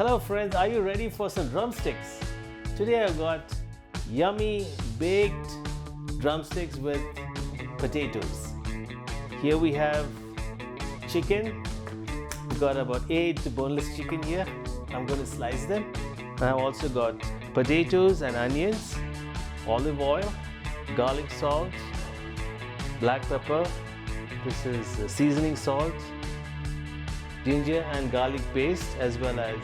Hello friends, are you ready for some drumsticks? Today I've got yummy baked drumsticks with potatoes. Here we have chicken. We've got about 8 boneless chicken here. I'm going to slice them. And I've also got potatoes and onions, olive oil, garlic salt, black pepper. This is seasoning salt, ginger and garlic paste, as well as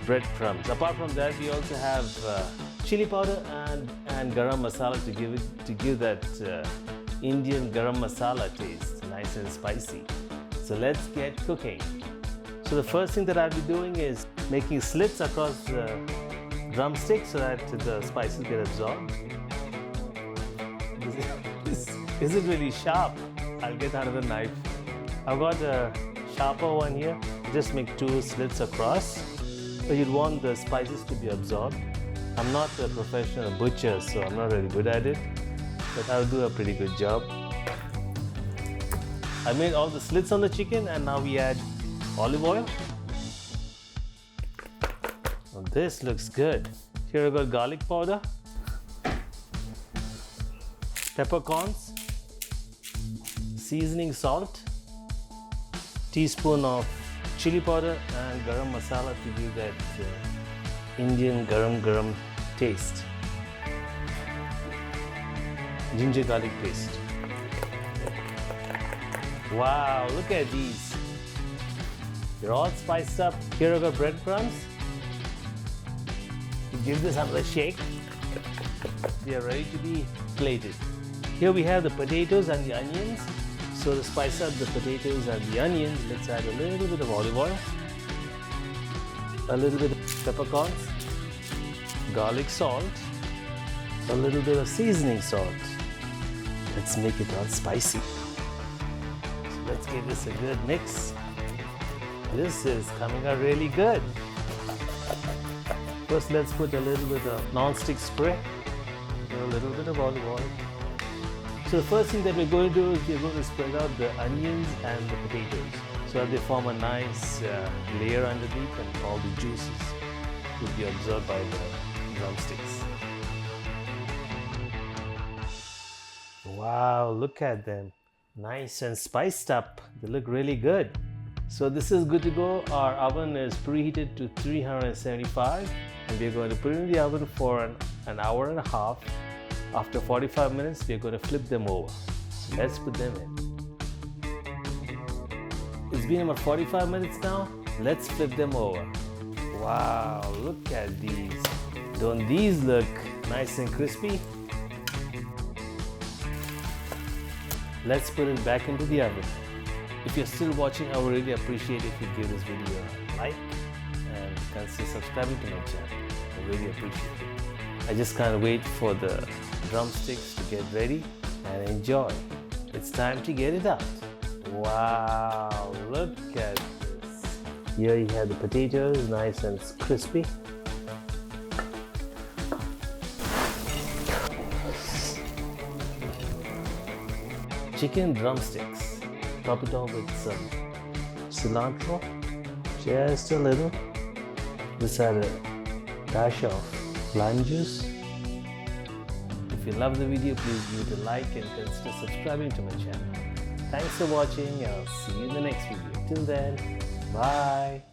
breadcrumbs. Apart from that, we also have chili powder and garam masala to give that Indian garam masala taste, nice and spicy. So let's get cooking. So the first thing that I'll be doing is making slits across the drumstick so that the spices get absorbed. Is it really sharp? I'll get another knife. I've got a sharper one here. Just make 2 slits across. But you'd want the spices to be absorbed. I'm not a professional butcher, so I'm not really good at it, but I'll do a pretty good job. I made all the slits on the chicken, and now we add olive oil. Well, this looks good. Here I got garlic powder, peppercorns, seasoning salt, teaspoon of chili powder and garam masala to give that Indian garam taste. Ginger garlic paste. Wow, look at these. They're all spiced up. Here I got breadcrumbs. Give this another shake. They are ready to be plated. Here we have the potatoes and the onions. So to spice up the potatoes and the onions, let's add a little bit of olive oil, a little bit of peppercorns, garlic salt, a little bit of seasoning salt. Let's make it all spicy. So let's give this a good mix. This is coming out really good. First, let's put a little bit of non-stick spray, a little bit of olive oil. So the first thing that we're going to do is we're going to spread out the onions and the potatoes so that they form a nice layer underneath, and all the juices will be absorbed by the drumsticks. Wow, look at them. Nice and spiced up. They look really good. So this is good to go. Our oven is preheated to 375, and we're going to put it in the oven for an hour and a half. After 45 minutes, we're going to flip them over. So let's put them in. It's been about 45 minutes now. Let's flip them over. Wow, look at these. Don't these look nice and crispy? Let's put it back into the oven. If you're still watching, I would really appreciate if you give this video a like and consider subscribing to my channel. I really appreciate it. I just can't wait for the drumsticks to get ready and enjoy. It's time to get it out. Wow, look at this. Here you have the potatoes, nice and crispy. Chicken drumsticks. Top it off with some cilantro, just a little. Let's add a dash of lime juice. If you love the video, please give it a like and consider subscribing to my channel. Thanks for watching. I'll see you in the next video. Till then, bye.